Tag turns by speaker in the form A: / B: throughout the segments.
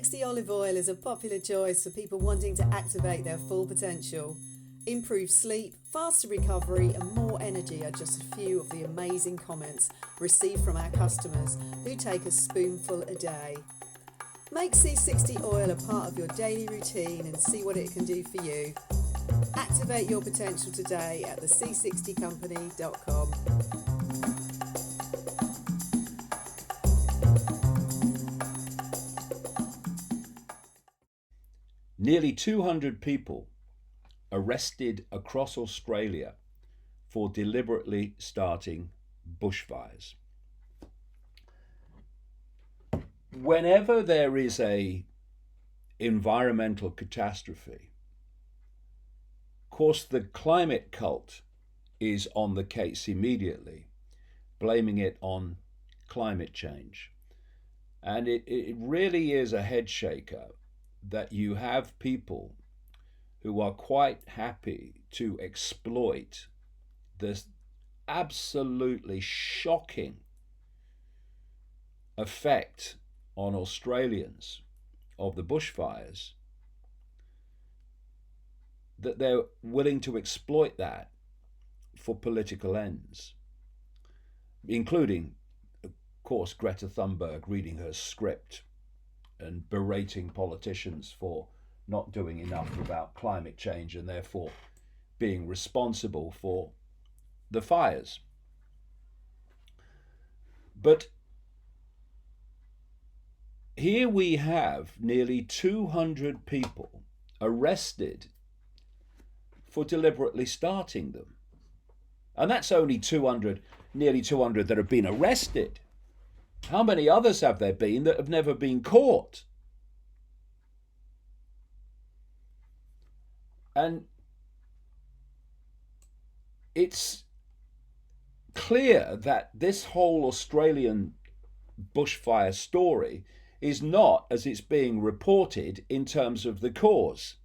A: C60 olive oil is a popular choice for people wanting to activate their full potential. Improved sleep, faster recovery, and more energy are just a few of the amazing comments received from our customers who take a spoonful a day. Make C60 oil a part of your daily routine and see what it can do for you. Activate your potential today at thec60company.com.
B: Nearly 200 people arrested across Australia for deliberately starting bushfires. Whenever there is a environmental catastrophe, of course the climate cult is on the case immediately, blaming it on climate change. And it really is a head shaker that you have people who are quite happy to exploit this absolutely shocking effect on Australians of the bushfires, that they're willing to exploit that for political ends, including, of course, Greta Thunberg reading her script and berating politicians for not doing enough about climate change and therefore being responsible for the fires. But here we have nearly 200 people arrested for deliberately starting them. And that's only 200, nearly 200 that have been arrested. How many others have there been that have never been caught? And it's clear that this whole Australian bushfire story is not as it's being reported in terms of the cause.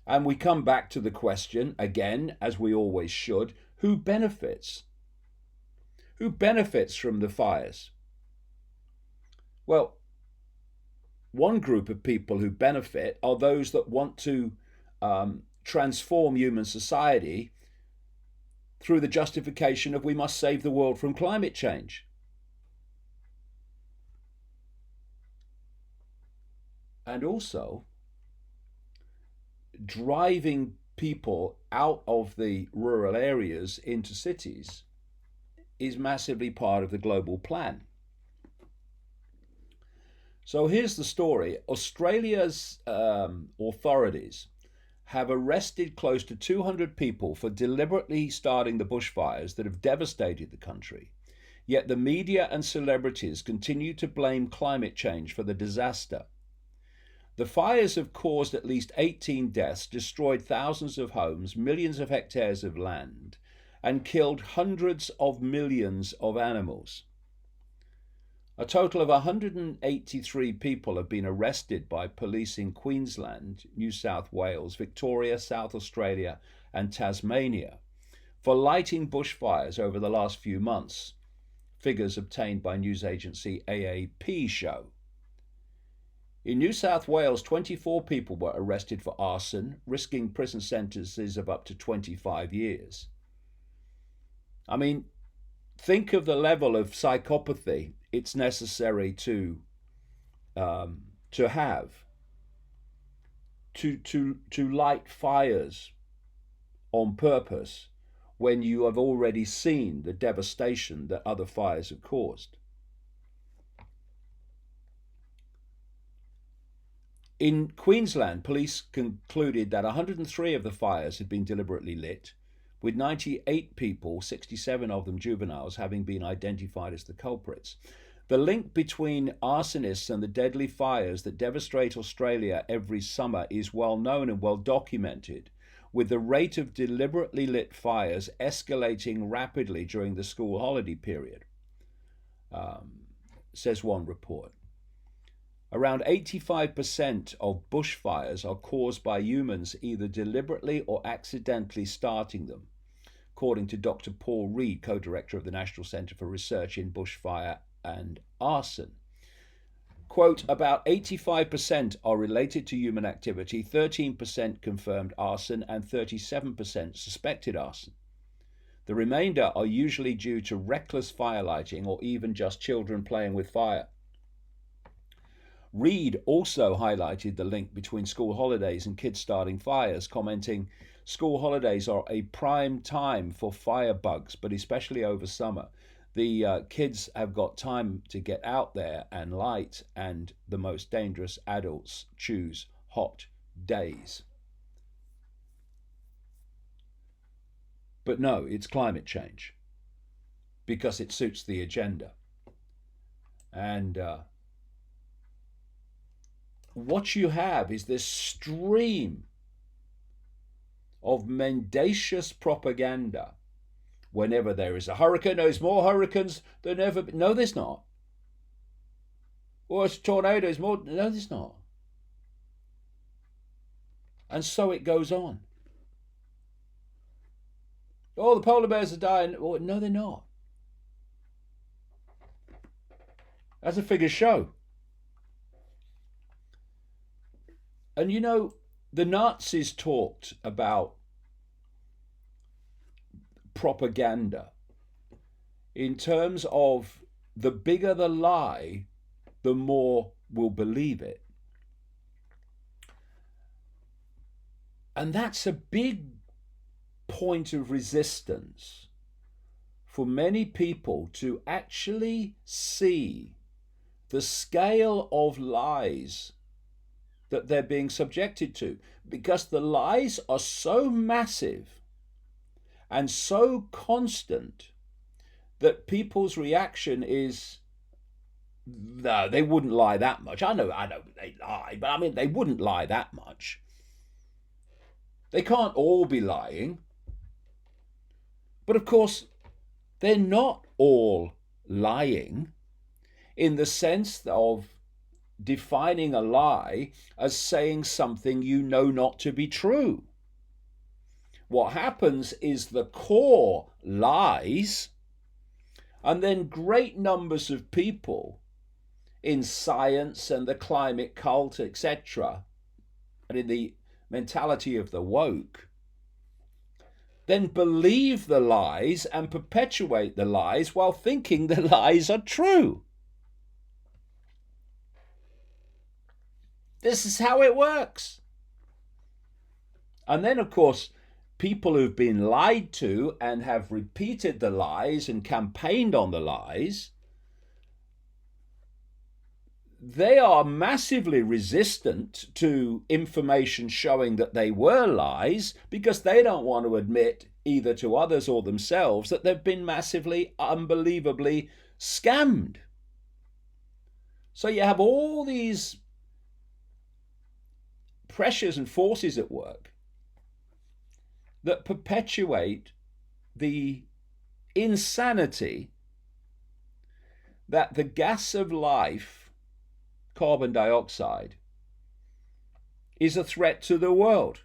B: And we come back to the question, again, as we always should, who benefits? Who benefits from the fires? Well, one group of people who benefit are those that want to transform human society through the justification of we must save the world from climate change. And also driving people out of the rural areas into cities is massively part of the global plan. So here's the story. Australia's authorities have arrested close to 200 people for deliberately starting the bushfires that have devastated the country. Yet the media and celebrities continue to blame climate change for the disaster. The fires have caused at least 18 deaths, destroyed thousands of homes, millions of hectares of land, and killed hundreds of millions of animals. A total of 183 people have been arrested by police in Queensland, New South Wales, Victoria, South Australia, and Tasmania for lighting bushfires over the last few months, figures obtained by news agency AAP show. In New South Wales, 24 people were arrested for arson, risking prison sentences of up to 25 years. I mean, think of the level of psychopathy it's necessary to have to light fires on purpose when you have already seen the devastation that other fires have caused. In Queensland, police concluded that 103 of the fires had been deliberately lit, with 98 people, 67 of them juveniles, having been identified as the culprits. The link between arsonists and the deadly fires that devastate Australia every summer is well known and well documented, with the rate of deliberately lit fires escalating rapidly during the school holiday period, says one report. Around 85% of bushfires are caused by humans either deliberately or accidentally starting them, according to Dr. Paul Reed, co-director of the National Centre for Research in Bushfire and Arson. Quote, about 85% are related to human activity, 13% confirmed arson, and 37% suspected arson. The remainder are usually due to reckless firelighting or even just children playing with fire. Reid also highlighted the link between school holidays and kids starting fires, commenting, school holidays are a prime time for fire bugs, but especially over summer. The kids have got time to get out there and light, and the most dangerous adults choose hot days. But no, it's climate change because it suits the agenda. And what you have is this stream of mendacious propaganda. Whenever there is a hurricane, there's more hurricanes than ever. No, there's not. Or it's tornadoes, more. No, there's not. And so it goes on. Oh, the polar bears are dying. Oh, no, they're not. As the figures show. And you know, the Nazis talked about propaganda in terms of the bigger the lie, the more will believe it. And that's a big point of resistance for many people to actually see the scale of lies that they're being subjected to, because the lies are so massive and so constant that people's reaction is, no, they wouldn't lie that much. I know they lie, but I mean, they wouldn't lie that much. They can't all be lying. But of course, they're not all lying in the sense of defining a lie as saying something you know not to be true. What happens is the core lies, and then great numbers of people in science and the climate cult, etc., and in the mentality of the woke, then believe the lies and perpetuate the lies while thinking the lies are true. This is how it works. And then, of course, people who've been lied to and have repeated the lies and campaigned on the lies, they are massively resistant to information showing that they were lies because they don't want to admit either to others or themselves that they've been massively, unbelievably scammed. So you have all these pressures and forces at work that perpetuate the insanity that the gas of life, carbon dioxide, is a threat to the world.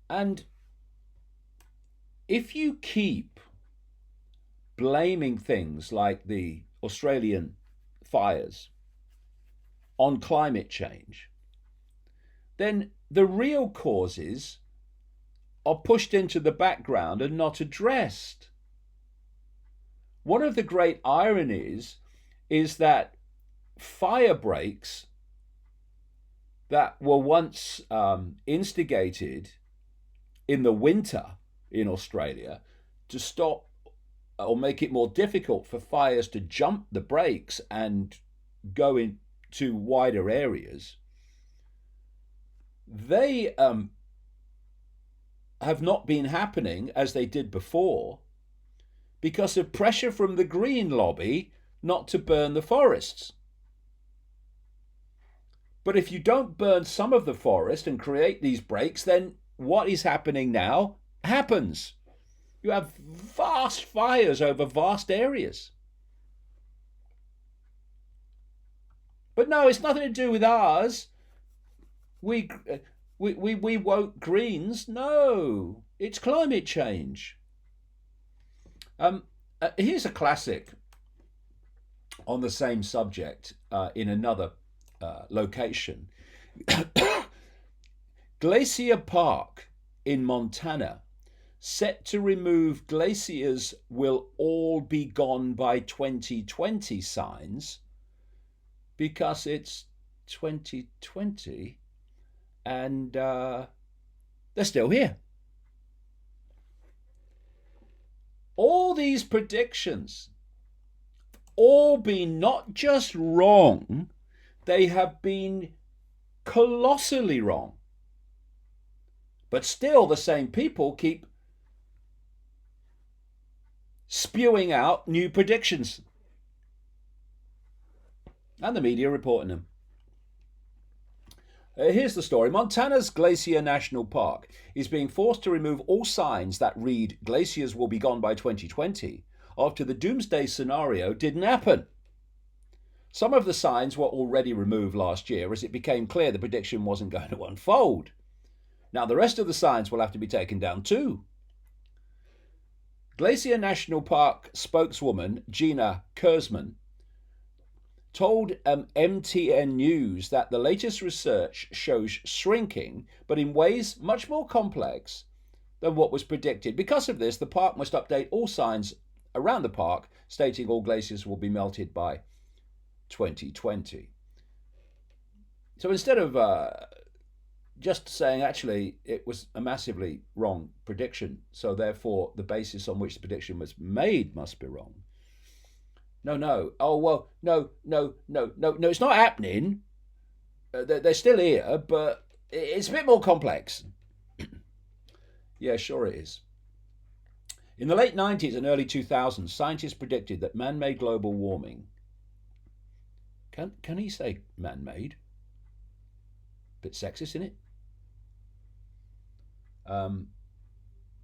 B: And if you keep blaming things like the Australian fires on climate change, then the real causes are pushed into the background and not addressed. One of the great ironies is that fire breaks that were once instigated in the winter in Australia to stop or make it more difficult for fires to jump the breaks and go into wider areas, they have not been happening as they did before because of pressure from the green lobby not to burn the forests. But if you don't burn some of the forest and create these breaks, then what is happening now happens. You have vast fires over vast areas. But no, it's nothing to do with ours. We woke Greens. No, it's climate change. Here's a classic on the same subject in another location. Glacier Park in Montana, set to remove glaciers will all be gone by 2020 signs because it's 2020 and they're still here. All these predictions all been not just wrong, they have been colossally wrong. But still, the same people keep spewing out new predictions. And the media reporting them. Here's the story. Montana's Glacier National Park is being forced to remove all signs that read glaciers will be gone by 2020 after the doomsday scenario didn't happen. Some of the signs were already removed last year as it became clear the prediction wasn't going to unfold. Now the rest of the signs will have to be taken down too. Glacier National Park spokeswoman Gina Kurzman told MTN News that the latest research shows shrinking, but in ways much more complex than what was predicted. Because of this, the park must update all signs around the park stating all glaciers will be melted by 2020. So instead of just saying actually it was a massively wrong prediction, so therefore the basis on which the prediction was made must be wrong. No. Oh, well, no, it's not happening. They're still here, but it's a bit more complex. Yeah, sure it is. In the late 90s and early 2000s, scientists predicted that man-made global warming... Can he say man-made? Bit sexist, isn't it?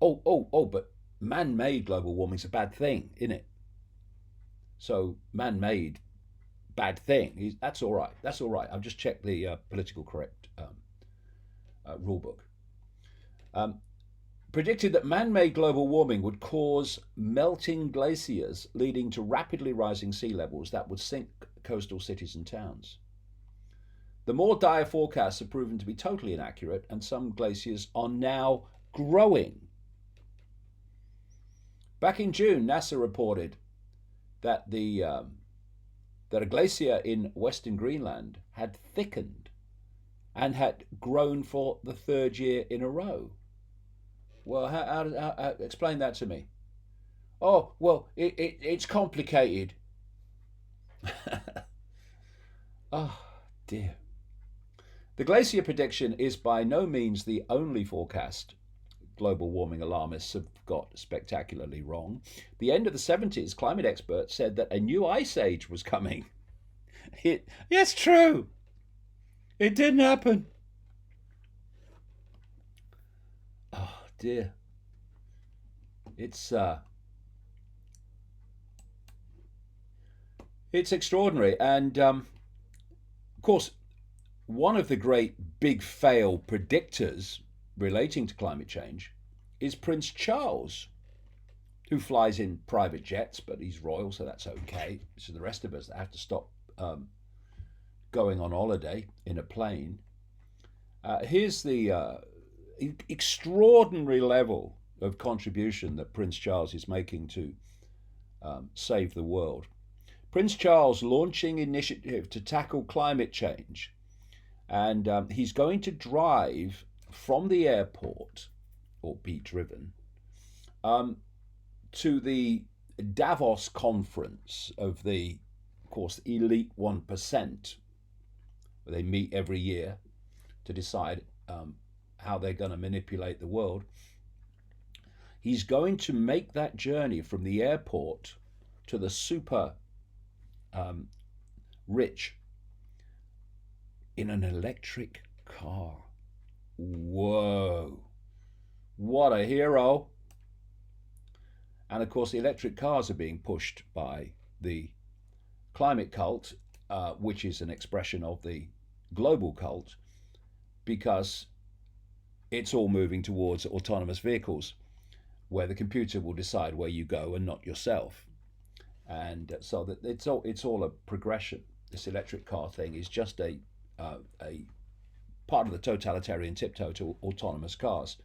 B: But man-made global warming's a bad thing, isn't it? So man-made, bad thing. That's all right. That's all right. I've just checked the political correct rule book. Predicted that man-made global warming would cause melting glaciers, leading to rapidly rising sea levels that would sink coastal cities and towns. The more dire forecasts have proven to be totally inaccurate, and some glaciers are now growing. Back in June, NASA reported that that a glacier in western Greenland had thickened and had grown for the third year in a row. Well, how explain that to me? Oh, well, it's complicated. Oh, dear. The glacier prediction is by no means the only forecast global warming alarmists have got spectacularly wrong. The end of the 70s, climate experts said that a new ice age was coming. It's true. It didn't happen. Oh, dear. It's extraordinary. And, of course, one of the great big fail predictors relating to climate change is Prince Charles, who flies in private jets, but he's royal, so that's okay. So the rest of us that have to stop going on holiday in a plane. Here's the extraordinary level of contribution that Prince Charles is making to save the world. Prince Charles launching initiative to tackle climate change, and he's going to drive from the airport, or be driven, to the Davos conference of the, of course, elite 1%, where they meet every year to decide how they're going to manipulate the world. He's going to make that journey from the airport to the super rich in an electric car. Whoa, what a hero. And of course the electric cars are being pushed by the climate cult, which is an expression of the global cult, because it's all moving towards autonomous vehicles where the computer will decide where you go and not yourself. and so that it's all a progression. This electric car thing is just a part of the totalitarian tiptoe to autonomous cars.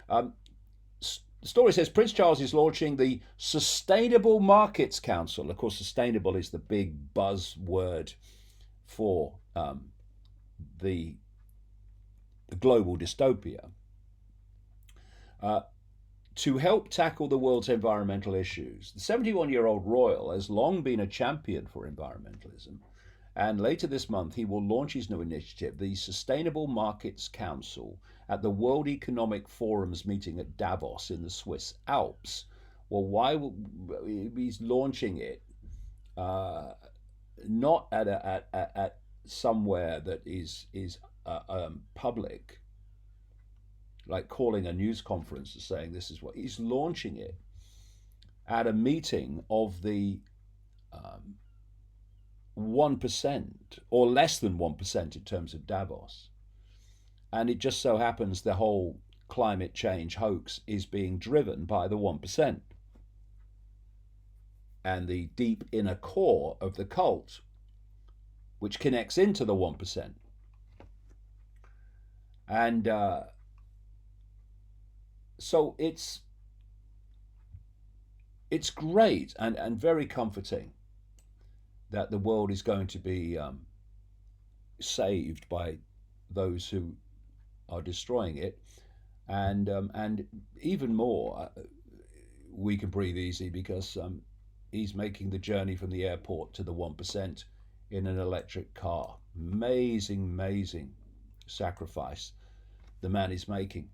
B: Um, the story says Prince Charles is launching the Sustainable Markets Council. Of course, sustainable is the big buzzword for the global dystopia, to help tackle the world's environmental issues. The 71-year-old royal has long been a champion for environmentalism, and later this month he will launch his new initiative, the Sustainable Markets Council, at the World Economic Forum's meeting at Davos in the Swiss Alps. Well, why he's launching it? Not at somewhere that is public, like calling a news conference and saying this is what he's launching it at a meeting of the 1% or less than 1% in terms of Davos. And it just so happens the whole climate change hoax is being driven by the 1% and the deep inner core of the cult, which connects into the 1%. And so it's great and very comforting that the world is going to be saved by those who are destroying it, and even more, we can breathe easy because he's making the journey from the airport to the 1% in an electric car. Amazing sacrifice the man is making.